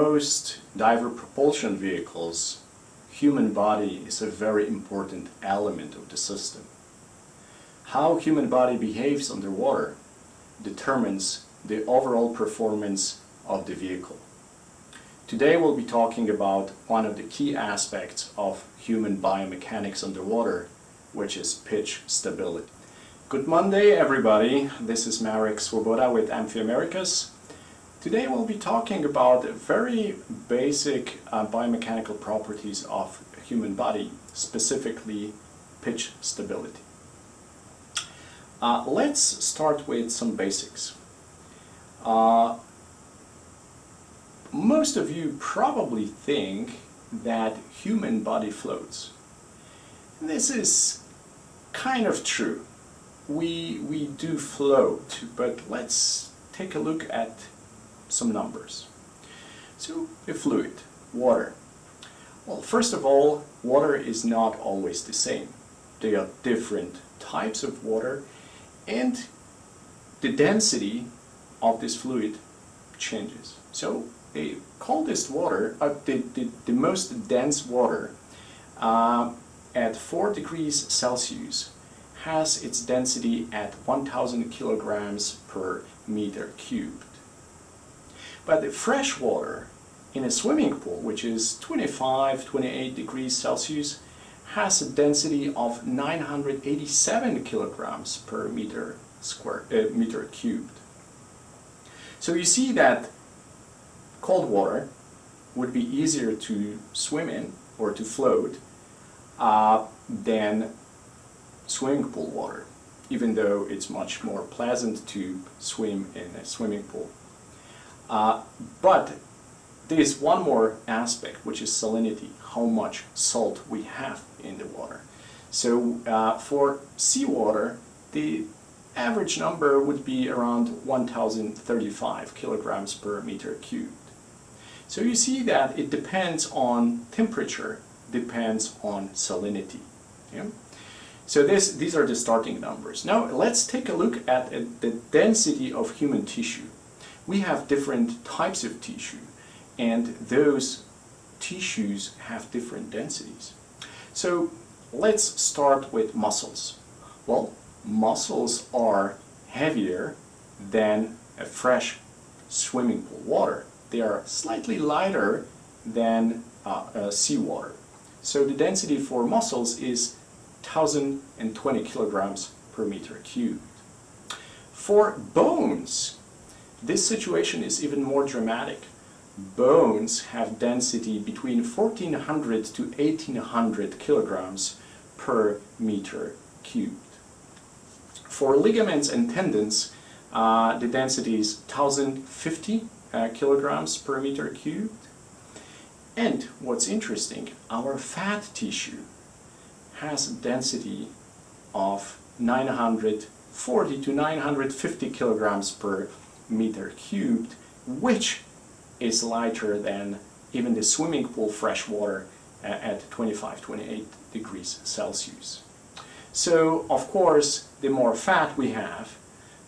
most diver propulsion vehicles, human body is a very important element of the system. How human body behaves underwater determines the overall performance of the vehicle. Today we'll be talking about one of the key aspects of human biomechanics underwater, which is pitch stability. Good Monday, everybody. This is Marek Swoboda with Amphi-Americas. Today we'll be talking about very basic biomechanical properties of human body, specifically pitch stability. Let's start with some basics. Most of you probably think that human body floats. This is kind of true. We do float, but let's take a look at some numbers. So, a fluid, water. Well, first of all, water is not always the same. There are different types of water, and the density of this fluid changes. So, they call this water, the most dense water at 4 degrees Celsius has its density at 1,000 kilograms per meter cubed. But the fresh water in a swimming pool, which is 25-28 degrees Celsius, has a density of 987 kilograms per meter cubed. So you see that cold water would be easier to swim in or to float than swimming pool water, even though it's much more pleasant to swim in a swimming pool. But there is one more aspect, which is salinity, how much salt we have in the water. So for seawater, the average number would be around 1,035 kilograms per meter cubed. So you see that it depends on temperature, depends on salinity. Yeah? So these are the starting numbers. Now let's take a look at the density of human tissue. We have different types of tissue, and those tissues have different densities. So let's start with muscles. Well, muscles are heavier than a fresh swimming pool water. They are slightly lighter than seawater. So the density for muscles is 1,020 kilograms per meter cubed. For bones, this situation is even more dramatic. Bones have density between 1,400 to 1,800 kilograms per meter cubed. For ligaments and tendons, the density is 1,050 kilograms per meter cubed. And what's interesting, our fat tissue has a density of 940 to 950 kilograms per meter cubed, which is lighter than even the swimming pool fresh water at 25-28 degrees Celsius. So, of course, the more fat we have,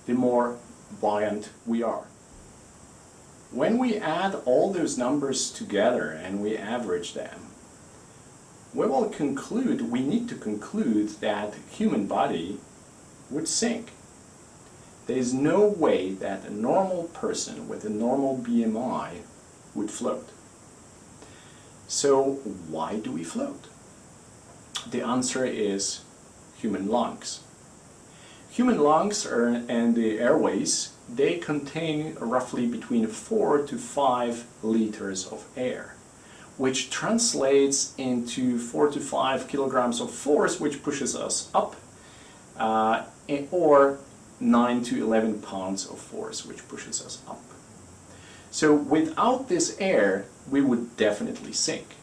the more buoyant we are. When we add all those numbers together and we average them, we need to conclude that human body would sink. There is no way that a normal person with a normal BMI would float. So why do we float? The answer is human lungs. Human lungs and the airways, they contain roughly between 4 to 5 liters of air, which translates into 4 to 5 kilograms of force, which pushes us up, or 9 to 11 pounds of force, which pushes us up. So without this air, we would definitely sink.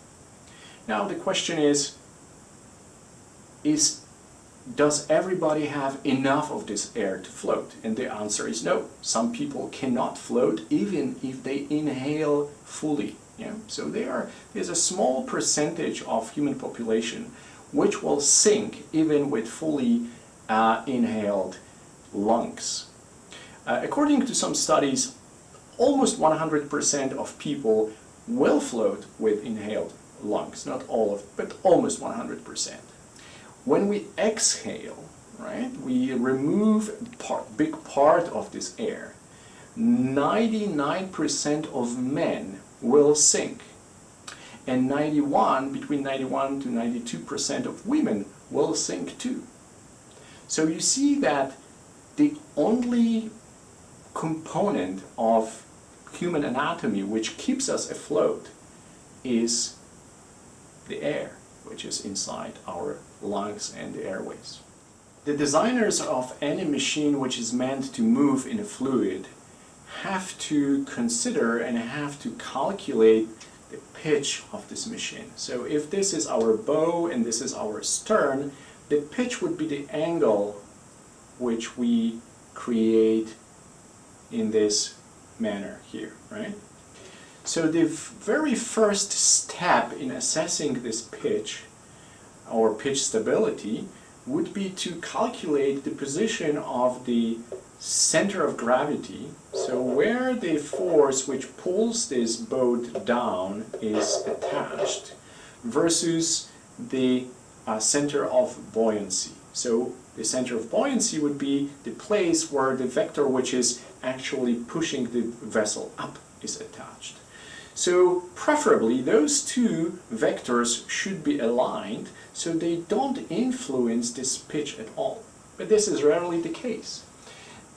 Now the question is does everybody have enough of this air to float? And the answer is no. Some people cannot float even if they inhale fully. Yeah? So there's a small percentage of human population which will sink even with fully inhaled lungs. According to some studies, almost 100% of people will float with inhaled lungs, not all of, but almost 100%. When we exhale, right, we remove big part of this air. 99% of men will sink, and between 91 to 92% of women will sink too. So you see that the only component of human anatomy which keeps us afloat is the air, which is inside our lungs and the airways. The designers of any machine which is meant to move in a fluid have to consider and have to calculate the pitch of this machine. So if this is our bow and this is our stern, the pitch would be the angle which we create in this manner here, right? So the very first step in assessing this pitch or pitch stability would be to calculate the position of the center of gravity, so where the force which pulls this boat down is attached, versus the center of buoyancy. So the center of buoyancy would be the place where the vector which is actually pushing the vessel up is attached. So preferably those two vectors should be aligned so they don't influence this pitch at all. But this is rarely the case.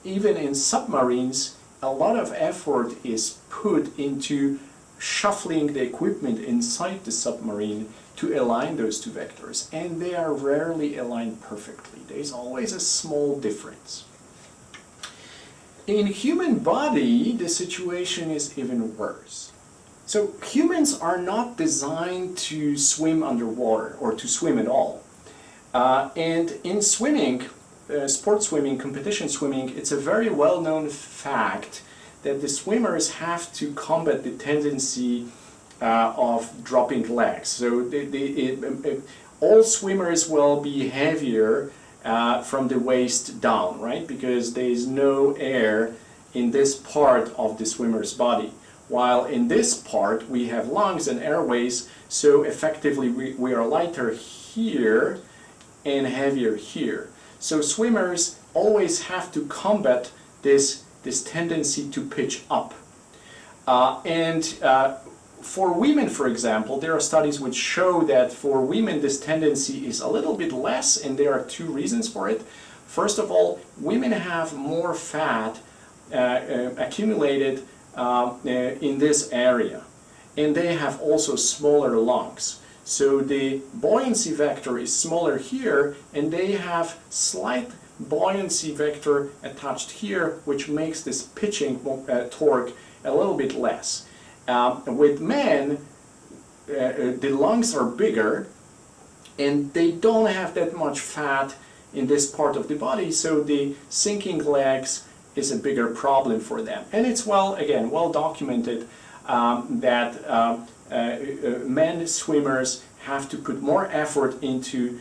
Even in submarines, a lot of effort is put into shuffling the equipment inside the submarine to align those two vectors, and they are rarely aligned perfectly. There's always a small difference. In human body, the situation is even worse. So humans are not designed to swim underwater or to swim at all. And in swimming, sport swimming, competition swimming, it's a very well-known fact that the swimmers have to combat the tendency of dropping legs. So all swimmers will be heavier from the waist down, right? Because there is no air in this part of the swimmer's body. While in this part we have lungs and airways, so effectively we are lighter here and heavier here. So swimmers always have to combat this tendency to pitch up. For women, for example, there are studies which show that for women this tendency is a little bit less, and there are two reasons for it. First of all, women have more fat accumulated in this area, and they have also smaller lungs. So the buoyancy vector is smaller here, and they have slight buoyancy vector attached here, which makes this pitching torque a little bit less. With men, the lungs are bigger, and they don't have that much fat in this part of the body, so the sinking legs is a bigger problem for them. And it's well documented that men swimmers have to put more effort into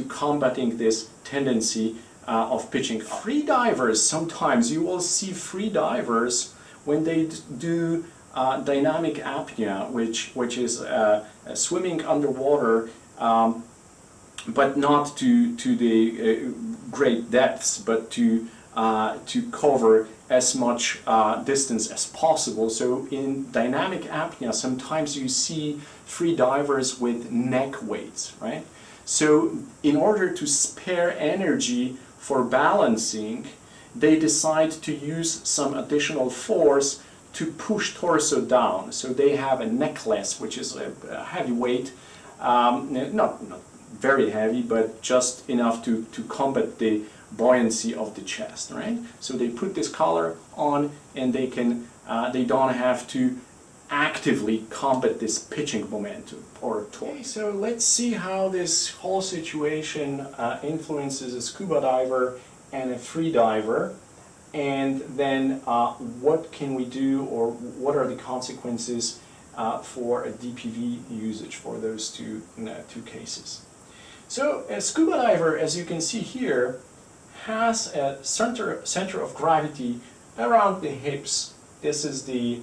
combating this tendency of pitching. Free divers, sometimes you will see free divers when they do dynamic apnea, which is swimming underwater, but not to the great depths, but to cover as much distance as possible. So in dynamic apnea, sometimes you see free divers with neck weights, right? So in order to spare energy for balancing, they decide to use some additional force to push torso down. So they have a necklace, which is a heavy weight, not very heavy, but just enough to combat the buoyancy of the chest, right? So they put this collar on, and they don't have to actively combat this pitching momentum or torque. Okay, so let's see how this whole situation influences a scuba diver and a free diver, and then what can we do, or what are the consequences for a DPV usage for those two cases. So a scuba diver, as you can see here, has a center of gravity around the hips. This is the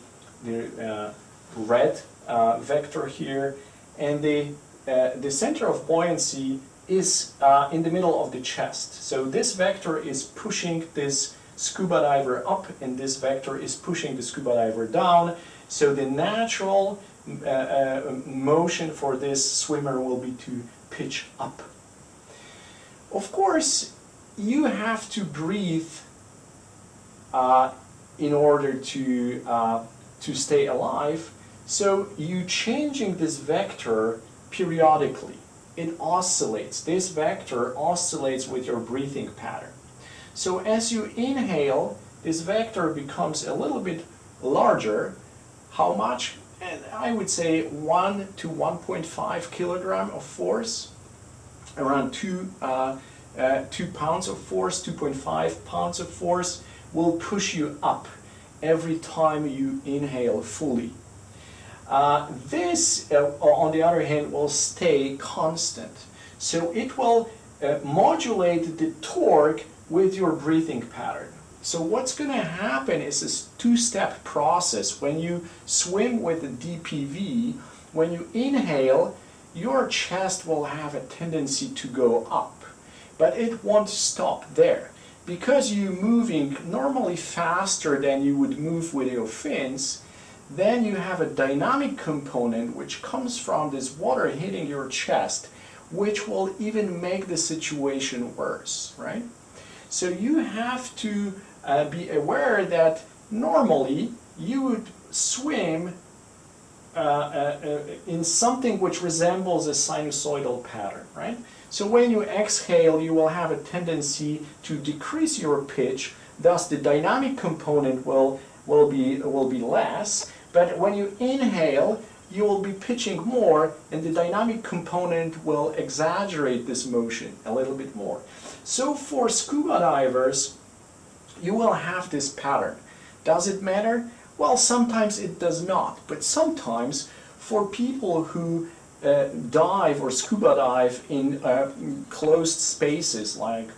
red vector here, and the center of buoyancy is in the middle of the chest. So this vector is pushing this scuba diver up, and this vector is pushing the scuba diver down. So the natural motion for this swimmer will be to pitch up. Of course, you have to breathe in order to stay alive. So you changing this vector periodically. It oscillates. This vector oscillates with your breathing pattern. So as you inhale, this vector becomes a little bit larger. How much? And I would say 1 to 1.5 kilogram of force, around 2 pounds of force, 2.5 pounds of force will push you up every time you inhale fully. This, on the other hand, will stay constant. So it will modulate the torque with your breathing pattern. So what's going to happen is this two-step process. When you swim with a DPV, when you inhale, your chest will have a tendency to go up, but it won't stop there. Because you're moving normally faster than you would move with your fins, then you have a dynamic component which comes from this water hitting your chest, which will even make the situation worse, right? So you have to be aware that normally you would swim in something which resembles a sinusoidal pattern, right? So when you exhale, you will have a tendency to decrease your pitch, thus the dynamic component will be less, but when you inhale, you will be pitching more, and the dynamic component will exaggerate this motion a little bit more. So for scuba divers, you will have this pattern. Does it matter? Well, sometimes it does not, but sometimes for people who dive or scuba dive in closed spaces like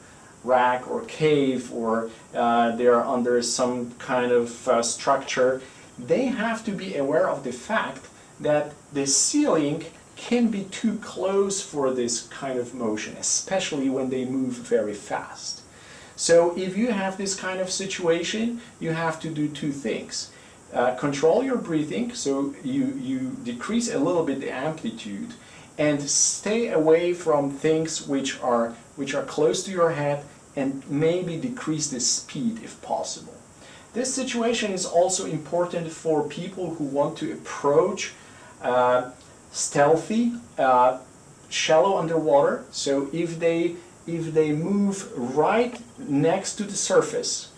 rack or cave, or they are under some kind of structure, they have to be aware of the fact that the ceiling can be too close for this kind of motion, especially when they move very fast. So if you have this kind of situation, you have to do two things. Control your breathing, so you decrease a little bit the amplitude, and stay away from things which are close to your head, and maybe decrease the speed if possible. This situation is also important for people who want to approach stealthy, shallow underwater. So if they move right next to the surface,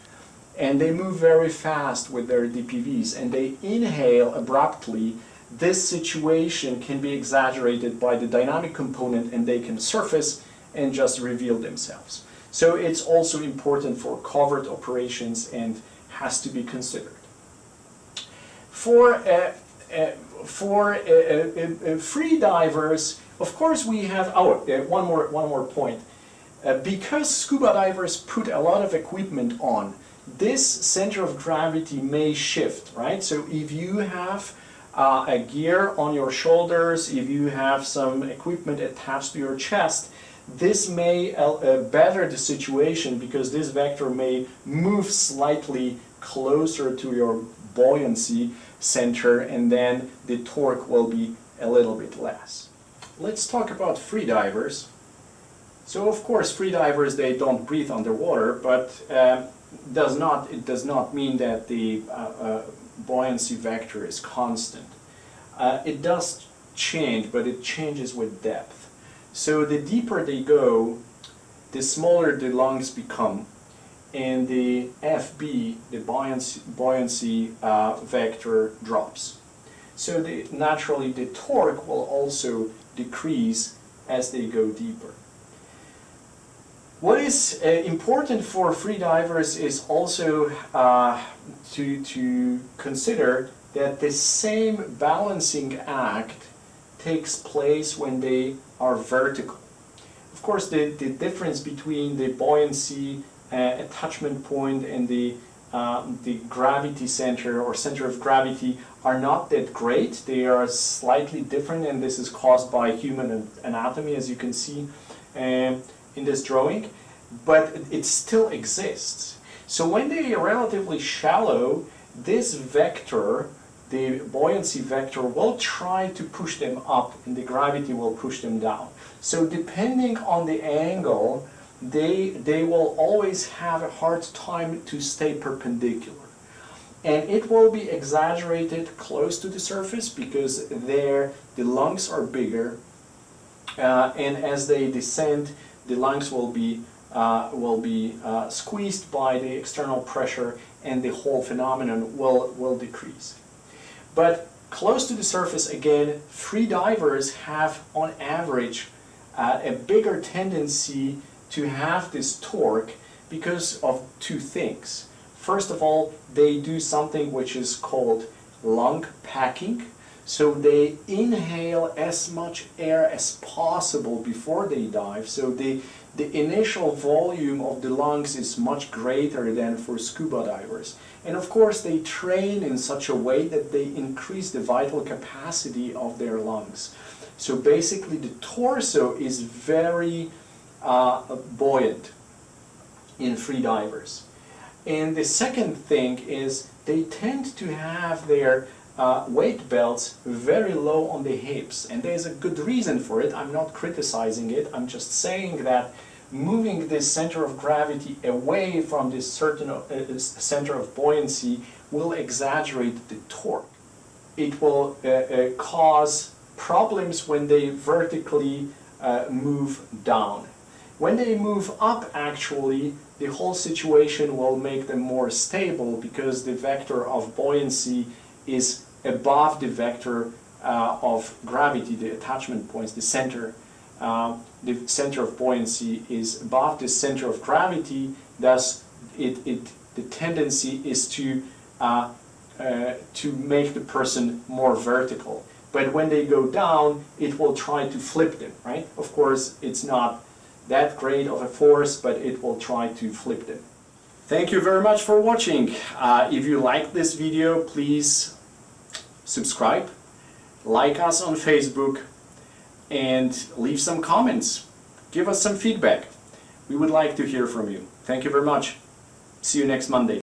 and they move very fast with their DPVs, and they inhale abruptly, this situation can be exaggerated by the dynamic component, and they can surface and just reveal themselves. So it's also important for covert operations and has to be considered. For free divers, of course, we have one more point. Because scuba divers put a lot of equipment on, this center of gravity may shift, right? So if you have a gear on your shoulders, if you have some equipment attached to your chest, this may better the situation, because this vector may move slightly closer to your buoyancy center, and then the torque will be a little bit less. Let's talk about free divers. So of course, free divers, they don't breathe underwater, but it does not mean that the buoyancy vector is constant. It does change, but it changes with depth. So the deeper they go, the smaller the lungs become, and the FB, the buoyancy vector, drops. So naturally the torque will also decrease as they go deeper. What is important for free divers is also to consider that the same balancing act takes place when they are vertical. Of course, the difference between the buoyancy attachment point and the gravity center or center of gravity are not that great. They are slightly different, and this is caused by human anatomy, as you can see in this drawing, but it still exists. So when they are relatively shallow, this vector, the buoyancy vector, will try to push them up, and the gravity will push them down. So depending on the angle, they will always have a hard time to stay perpendicular. And it will be exaggerated close to the surface because there the lungs are bigger, and as they descend, the lungs will be squeezed by the external pressure, and the whole phenomenon will decrease. But close to the surface, again, free divers have on average a bigger tendency to have this torque because of two things. First of all, they do something which is called lung packing. So they inhale as much air as possible before they dive. So the initial volume of the lungs is much greater than for scuba divers. And of course, they train in such a way that they increase the vital capacity of their lungs. So basically, the torso is very buoyant in free divers. And the second thing is they tend to have their weight belts very low on the hips, and there's a good reason for it. I'm not criticizing it, I'm just saying that moving this center of gravity away from this certain center of buoyancy will exaggerate the torque. It will cause problems when they vertically move down. When they move up, actually, the whole situation will make them more stable because the vector of buoyancy is above the vector of gravity, the attachment points, the center. The center of buoyancy is above the center of gravity, thus the tendency is to make the person more vertical. But when they go down, it will try to flip them, right? Of course, it's not that great of a force, but it will try to flip them. Thank you very much for watching. If you like this video, please subscribe, like us on Facebook, and leave some comments. Give us some feedback. We would like to hear from you. Thank you very much. See you next Monday.